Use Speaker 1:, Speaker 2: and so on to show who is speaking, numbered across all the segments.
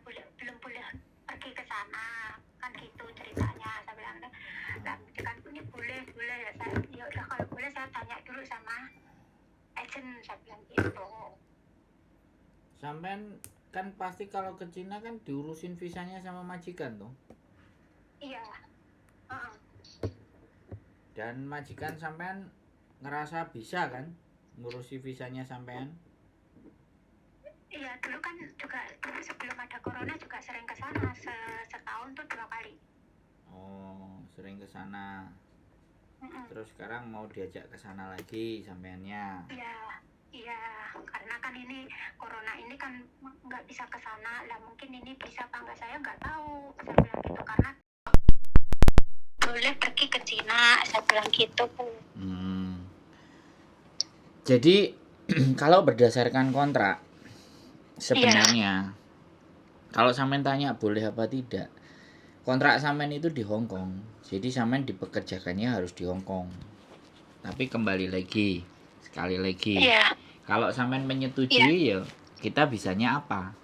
Speaker 1: belum boleh pergi ke sana, kan gitu ceritanya. Saya bilang, lah majikan ini boleh ya. Saya ya udah kalau boleh saya tanya dulu sama agent, saya bilang gitu.
Speaker 2: Sampean kan pasti kalau ke Cina kan diurusin visanya sama majikan tuh.
Speaker 1: Iya.
Speaker 2: Dan majikan sampean ngerasa bisa kan ngurusi visanya sampean?
Speaker 1: Iya, dulu kan juga dulu sebelum ada corona juga sering ke sana, setahun tuh 2 kali.
Speaker 2: Oh, sering ke sana. Terus sekarang mau diajak ke sana lagi sampeannya?
Speaker 1: Iya, karena kan ini corona ini kan nggak bisa ke sana lah, mungkin ini bisa apa nggak saya nggak tahu. Saya bilang gitu karena boleh pergi ke Cina, saya bilang gitu.
Speaker 2: Jadi kalau berdasarkan kontrak sebenarnya kalau sampean tanya boleh apa tidak, kontrak sampean itu di Hong Kong, jadi sampean dipekerjakannya harus di Hong Kong. Tapi kembali lagi, sekali lagi, kalau sampean menyetujui ya kita bisanya apa?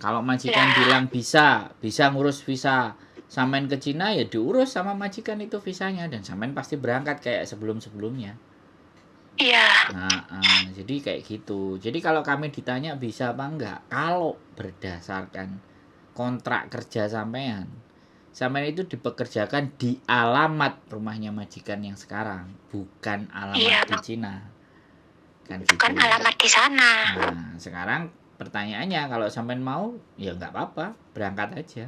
Speaker 2: Kalau majikan bilang bisa ngurus visa sampean ke Cina, ya diurus sama majikan itu visanya, dan sampean pasti berangkat kayak sebelum-sebelumnya. Jadi kayak gitu. Jadi kalau kami ditanya bisa apa enggak, kalau berdasarkan kontrak kerja sampean itu dipekerjakan di alamat rumahnya majikan yang sekarang, bukan alamat di Cina. Kan gitu. Bukan alamat di sana. Nah, sekarang pertanyaannya, kalau sampean mau ya nggak apa-apa, berangkat aja.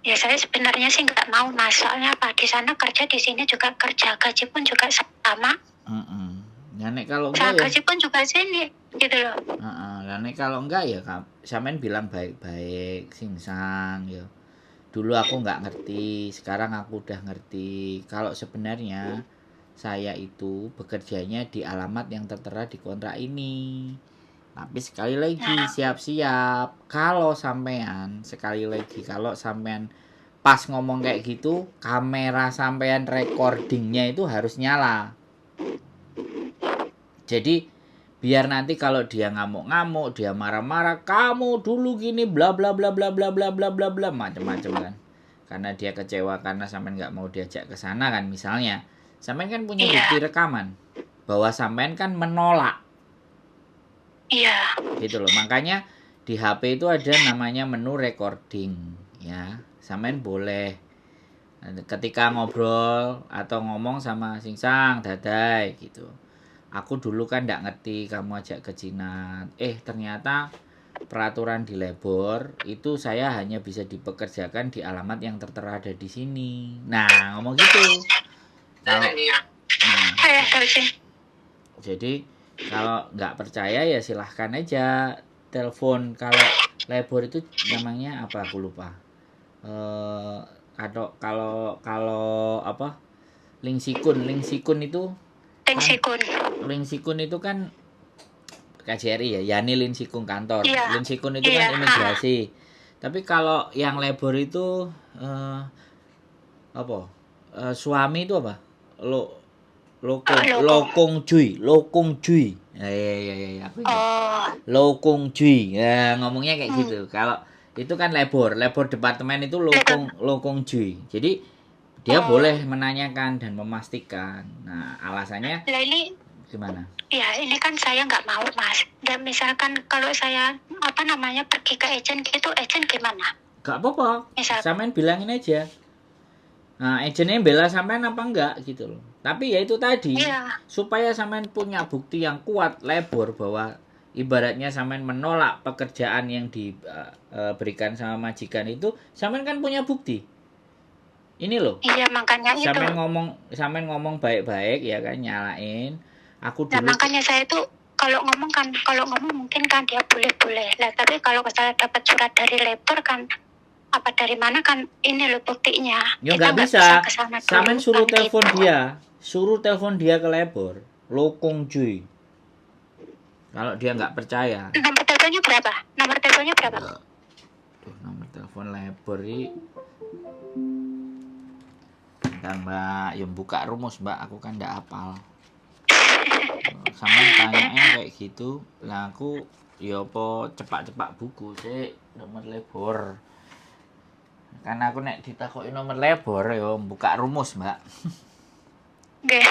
Speaker 1: Ya saya sebenarnya sih nggak mau, Mas. Soalnya apa, di sana kerja, di sini juga kerja, gaji pun juga sama.
Speaker 2: Ya nek kalau enggak
Speaker 1: gaji pun juga sini gitu loh.
Speaker 2: Ya nek kalau enggak ya sampean bilang baik-baik, singsang ya. Dulu aku nggak ngerti, sekarang aku udah ngerti. Kalau sebenarnya saya itu bekerjanya di alamat yang tertera di kontrak ini. Tapi sekali lagi siap-siap, kalau sampean pas ngomong kayak gitu, kamera sampean recordingnya itu harus nyala. Jadi biar nanti kalau dia ngamuk-ngamuk, dia marah-marah, kamu dulu gini bla bla bla bla bla bla bla bla bla macam-macam kan. Karena dia kecewa karena sampean nggak mau diajak ke sana kan, misalnya. Sampean kan punya bukti rekaman bahwa sampean kan menolak. Gitu loh. Makanya di HP itu ada namanya menu recording, ya. Sampean boleh ketika ngobrol atau ngomong sama Singsang, Dadai gitu. Aku dulu kan nggak ngerti kamu ajak ke Cina. Ternyata peraturan di labor itu saya hanya bisa dipekerjakan di alamat yang tertera ada di sini. Nah, ngomong gitu. Jadi kalau nggak percaya ya silahkan aja telepon. Kalau labor itu namanya apa aku lupa. Kalau apa? Lingsikun itu Lingsikun itu kan KJRI ya, Yani Linsikun kantor. Linsikun itu kan imigrasi. Tapi kalau yang labor itu apa? Suami itu apa? Lokong Jui. Ya, aku ingat. Lokong Jui. Ya, ngomongnya kayak gitu. Kalau itu kan labor departemen itu Lokong Jui. Jadi dia boleh menanyakan dan memastikan. Nah, alasannya gimana?
Speaker 1: Ya, ini kan saya nggak mau, Mas. Dan misalkan kalau saya pergi ke agent gitu, agent gimana?
Speaker 2: Gak apa-apa. Sampean bilangin aja. Nah, agentnya bela sampean apa enggak gitu loh. Tapi ya itu tadi, supaya sampean punya bukti yang kuat labor bahwa ibaratnya sampean menolak pekerjaan yang diberikan sama majikan itu, sampean kan punya bukti. Ini loh.
Speaker 1: Iya, makanya
Speaker 2: sampean ngomong baik-baik ya kan, nyalain. Aku dulu.
Speaker 1: Nah, makanya saya tuh kalau ngomong mungkin kan dia boleh-boleh lah, tapi kalau saya dapat surat dari labor kan, apa dari mana kan, ini loh buktinya.
Speaker 2: Ya nggak bisa. Sampean suruh telepon dia. Suruh telepon dia ke labor. Lokong Jui. Kalau dia nggak percaya.
Speaker 1: Nomor teleponnya berapa? Nomor
Speaker 2: telepon labor ini. Bentar Mbak, yang buka rumus Mbak, aku kan nggak hafal. Sampean tanyain kayak gitu, lah aku ya apa cepak-cepak buku sih nomor lebor. Kan aku nek ditakoki nomor lebor ya buka rumus, Mbak.
Speaker 1: Nggih.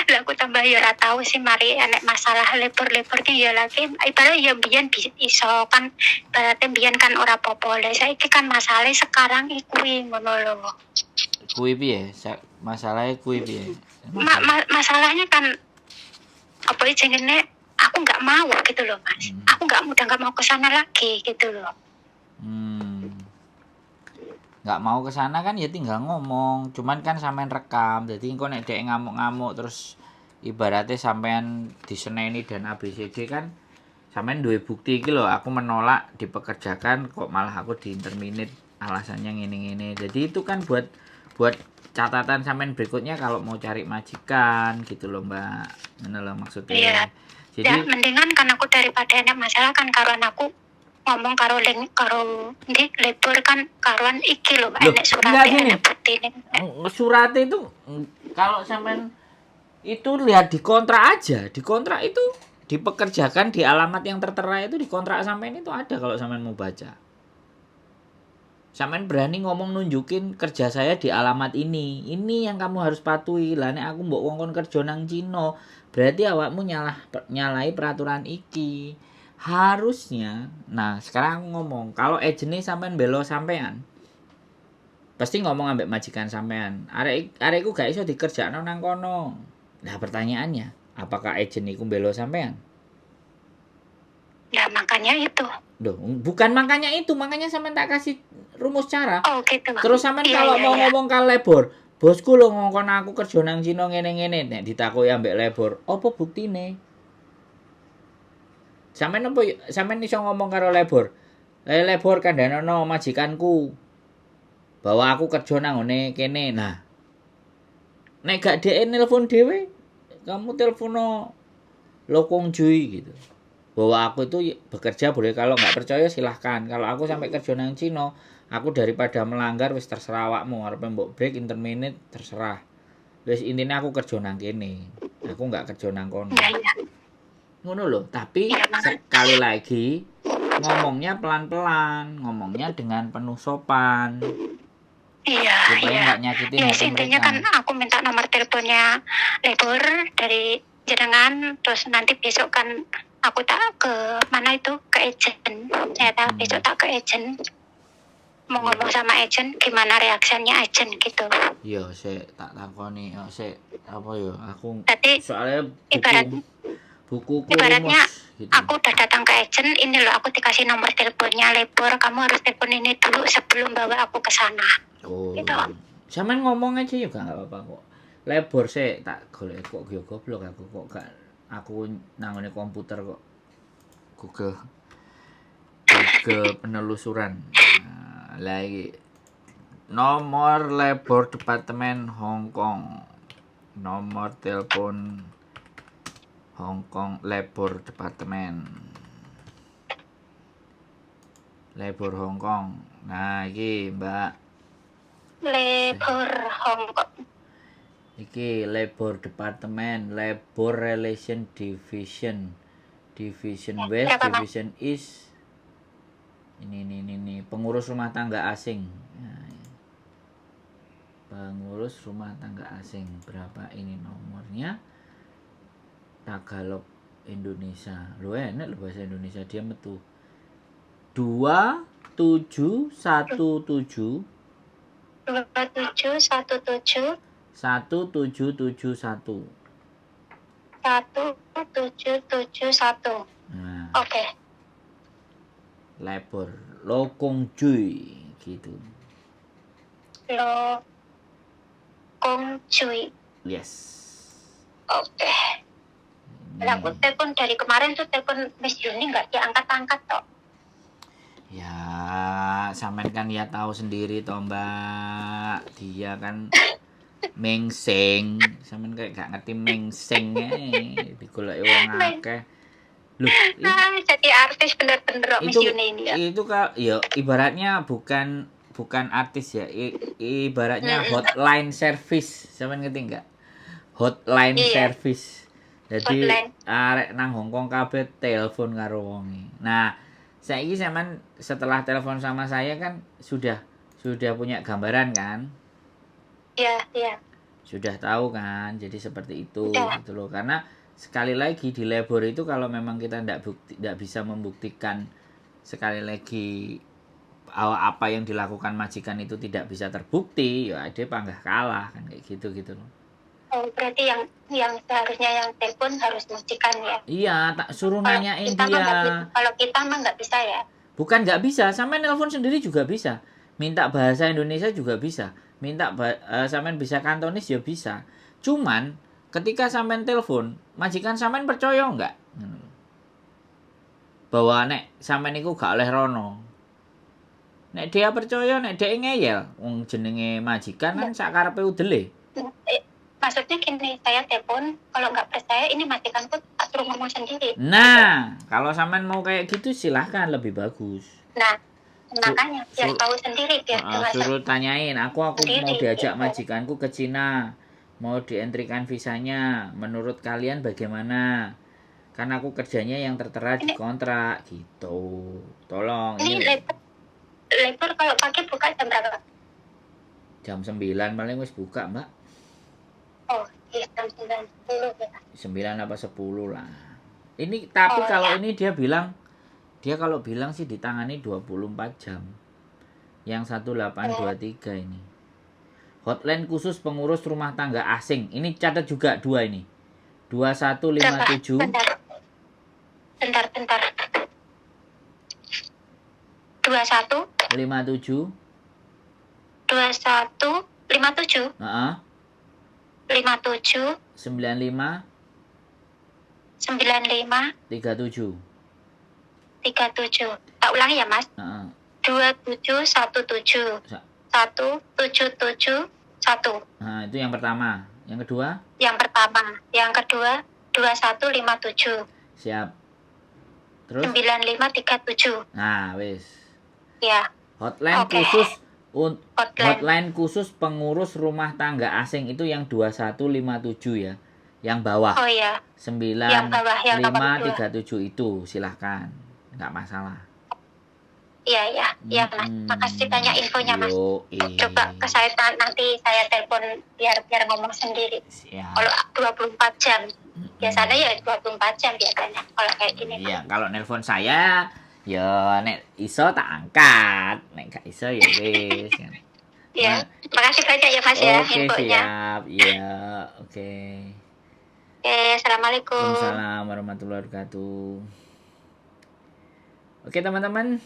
Speaker 1: Lah aku tambah ya ora tahu sih mari enek masalah lebur-lebur ki ya lagi ibarat ya biyen iso kan ibaratnya biyen kan ora apa-apa. Lah saiki kan masalahnya sekarang kuwi ngono lho.
Speaker 2: Kuwi piye? Masalahe kuwi piye?
Speaker 1: Masalahnya kan apa jenenge aku nggak mau gitu loh Mas. Aku udah nggak mau ke sana lagi gitu loh.
Speaker 2: Nggak mau ke sana kan ya tinggal ngomong, cuman kan sampean rekam. Jadi engko nek dhek ngamuk-ngamuk terus ibaratnya sampean diseneni dan ABCD kan sampean duwe bukti iki lho, aku menolak dipekerjakan kok malah aku diinterminate alasannya ngene-ngene. Jadi itu kan buat catatan sampean berikutnya kalau mau cari majikan gitu loh, Mbak. Ngono lho maksudnya.
Speaker 1: Iya.
Speaker 2: Jadi
Speaker 1: Ya mendingan kan aku daripada enek masalah kan karuan aku ngomong karo lebur kan karuan iki lho enek surat enek bukti
Speaker 2: surat itu kalau sampean itu lihat di kontrak aja, di kontrak itu dipekerjakan di alamat yang tertera itu di kontrak sampean itu ada kalau sampean mau baca. Sampean berani ngomong nunjukin kerja saya di alamat ini yang kamu harus patuhi. Lah nek aku mbok ngongkon kerja nang Cina, berarti awakmu nyalahi peraturan iki. Harusnya. Nah, sekarang aku ngomong, kalau agentnya sampean belo sampean, pasti ngomong ambek majikan sampean. Arekku gak iso dikerjakno nang kono. Nah, pertanyaannya, apakah agent iku belo sampean?
Speaker 1: Ya makanya itu.
Speaker 2: Duh, bukan makanya itu, makanya sampean tak kasih rumus cara.
Speaker 1: Oh gitu.
Speaker 2: Terus sampean kalau mau ngomong ke lebor, bosku lo ngongkon aku kerja nang Cina ngene-ngene, nek ditakoki ambek lebor, apa buktine? Sampean iso ngomong karo lebor. Lebor kandhanono majikanku. Bahwa aku kerja nang ngene kene. Nah. Nek gak dhek nelpon dhewe, kamu telepono Lokong Jui gitu. Bahwa aku itu bekerja boleh, kalau nggak percaya silahkan. Kalau aku sampai kerja nang Cina, aku daripada melanggar wis terserah awakmu, arep mbok break interminate terserah. Wis intine aku kerja nang kene. Aku nggak kerja nang kono. Ngono loh, tapi sekali lagi ngomongnya pelan-pelan, ngomongnya dengan penuh sopan.
Speaker 1: Iya,
Speaker 2: supaya nggak nyakitin hati
Speaker 1: intinya
Speaker 2: mereka.
Speaker 1: kan aku minta nomor teleponnya lebur dari jenengan, terus nanti besok kan aku tak ke mana itu ke agent. Saya tak besok tak ke agent. Mau ngomong sama agent gimana reaksinya agent gitu.
Speaker 2: Iya, saya tak takoni, saya apa ya? Aku
Speaker 1: Tadi
Speaker 2: soalnya buku
Speaker 1: ibaratnya
Speaker 2: gitu.
Speaker 1: aku udah datang ke agent, ini loh aku dikasih nomor teleponnya lebur, kamu harus telepon ini dulu sebelum bawa aku ke sana.
Speaker 2: Oh.
Speaker 1: Gitu.
Speaker 2: Sampean ngomong aja juga enggak apa-apa kok. Lebor sih tak golek kok yo goblok aku kok gak aku nangone komputer kok. Google penelusuran. Nah, lagi nomor lebor Departemen Hong Kong. Nomor telepon Hong Kong Lebor Departemen. Lebor Hong Kong. Nah, iki, Mbak.
Speaker 1: Lebor Hong Kong.
Speaker 2: Iki Lebor Departemen, Lebor Relation Division. Division West, Division East. Ini pengurus rumah tangga asing. Nah, pengurus rumah tangga asing. Berapa ini nomornya? Tagalog Indonesia. Lu enak lu bahasa Indonesia dia metu. 2717
Speaker 1: 2717
Speaker 2: 1771.
Speaker 1: 1771.
Speaker 2: Nah,
Speaker 1: Oke.
Speaker 2: Lebor Lokong Jui gitu.
Speaker 1: Lokong Jui.
Speaker 2: Yes.
Speaker 1: Oke. Aku telepon dari kemarin tuh telepon Miss Yuni nggak diangkat-angkat toh.
Speaker 2: Ya, sampean kan ya tahu sendiri toh Mbak. Dia kan mengseng. Sampean kayak gak ngerti mengseng digoleki wong akeh. Loh,
Speaker 1: jadi artis bener-bener Miss Yuni ini ya.
Speaker 2: Itu ya ibaratnya bukan artis ya. Ibaratnya hotline service. Sampean ngerti enggak? Hotline service. Jadi
Speaker 1: Hotline.
Speaker 2: arek nang Hongkong kabeh telepon karo wonge. Nah, saiki sampean setelah telepon sama saya kan sudah punya gambaran kan?
Speaker 1: Iya.
Speaker 2: Sudah tahu kan? Jadi seperti itu
Speaker 1: Udah.
Speaker 2: gitu loh. Karena sekali lagi di labor itu kalau memang kita tidak bisa membuktikan sekali lagi apa yang dilakukan majikan itu tidak bisa terbukti, ya dia panggah kalah kan kayak gitu loh.
Speaker 1: Oh, berarti yang seharusnya yang telepon harus majikan ya.
Speaker 2: Iya, tak suruh
Speaker 1: Kalau
Speaker 2: nanyain
Speaker 1: kita mah
Speaker 2: dia.
Speaker 1: nggak bisa. Kalau kita mah nggak bisa ya.
Speaker 2: Bukan nggak bisa, sampean nelpon sendiri juga bisa. Minta bahasa Indonesia juga bisa. Minta sampean bisa kantonis ya bisa. Cuman ketika sampean telepon, majikan sampean percaya nggak? Bahwa nek sampean iku gak oleh rono. Nek dia percaya, nek dia ngeyel, wong jenenge majikan kan sakarepe udele.
Speaker 1: Maksudnya gini, saya telepon, kalau nggak percaya ini majikanku tak suruh ngomong sendiri.
Speaker 2: Nah, kalau sampean mau kayak gitu silahkan, lebih bagus.
Speaker 1: Nah, makanya biar tahu sendiri biar
Speaker 2: Suruh tanyain, aku
Speaker 1: sendiri,
Speaker 2: mau diajak
Speaker 1: gitu.
Speaker 2: majikanku ke Cina, mau dientrikan visanya, menurut kalian bagaimana? Karena aku kerjanya yang tertera di kontrak gitu. Tolong
Speaker 1: Ini labor kalau pagi buka jam berapa?
Speaker 2: jam 9 paling wis buka, Mbak.
Speaker 1: Oh, iya jam 9.10 ya.
Speaker 2: 9 apa 10 lah. Ini tapi kalau
Speaker 1: ya.
Speaker 2: ini dia kalau bilang sih ditangani 24 jam. Yang 1823 ini. Hotline khusus pengurus rumah tangga asing. Ini catat juga 2 ini. 2157.
Speaker 1: Bentar. 21
Speaker 2: 57.
Speaker 1: 57.
Speaker 2: Heeh.
Speaker 1: 57
Speaker 2: 95 37.
Speaker 1: 37. Tak ulangi ya, Mas.
Speaker 2: Heeh.
Speaker 1: 2717 1771.
Speaker 2: Nah, itu yang pertama. Yang kedua?
Speaker 1: Yang kedua 2157.
Speaker 2: Siap. Terus
Speaker 1: 9537.
Speaker 2: Nah, wis.
Speaker 1: Ya.
Speaker 2: Hotline khusus pengurus rumah tangga asing itu yang 2157 ya. Yang bawah.
Speaker 1: Oh iya.
Speaker 2: 9537 itu silahkan. Enggak masalah.
Speaker 1: Iya, Mas. Makasih banyak infonya, Mas. Coba ke saya nanti saya telepon biar ngomong sendiri.
Speaker 2: Siap.
Speaker 1: Kalau 24 jam. Biasanya ya 24 jam biasanya kalau kayak gini.
Speaker 2: Iya, kalau nelpon saya ya nek iso tak angkat, nek gak iso ya wis.
Speaker 1: Ya, makasih banyak ya Mas ya infonya.
Speaker 2: Oke, siap. Iya, oke.
Speaker 1: Oke, assalamualaikum.
Speaker 2: Waalaikumsalam warahmatullahi wabarakatuh. Oke, teman-teman.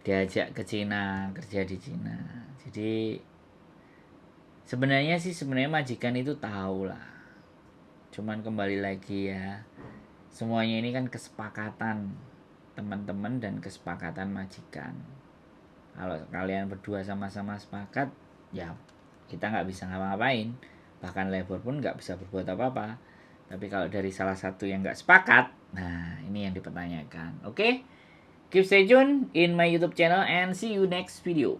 Speaker 2: Diajak ke Cina, kerja di Cina. Jadi sebenarnya majikan itu tahu lah. Cuman kembali lagi ya. Semuanya ini kan kesepakatan teman-teman dan kesepakatan majikan. Kalau kalian berdua sama-sama sepakat, ya kita nggak bisa ngapa-ngapain. Bahkan labor pun nggak bisa berbuat apa-apa. Tapi kalau dari salah satu yang nggak sepakat, nah ini yang dipertanyakan. Oke? Keep stay tune in my YouTube channel and see you next video.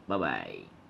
Speaker 2: Bye-bye.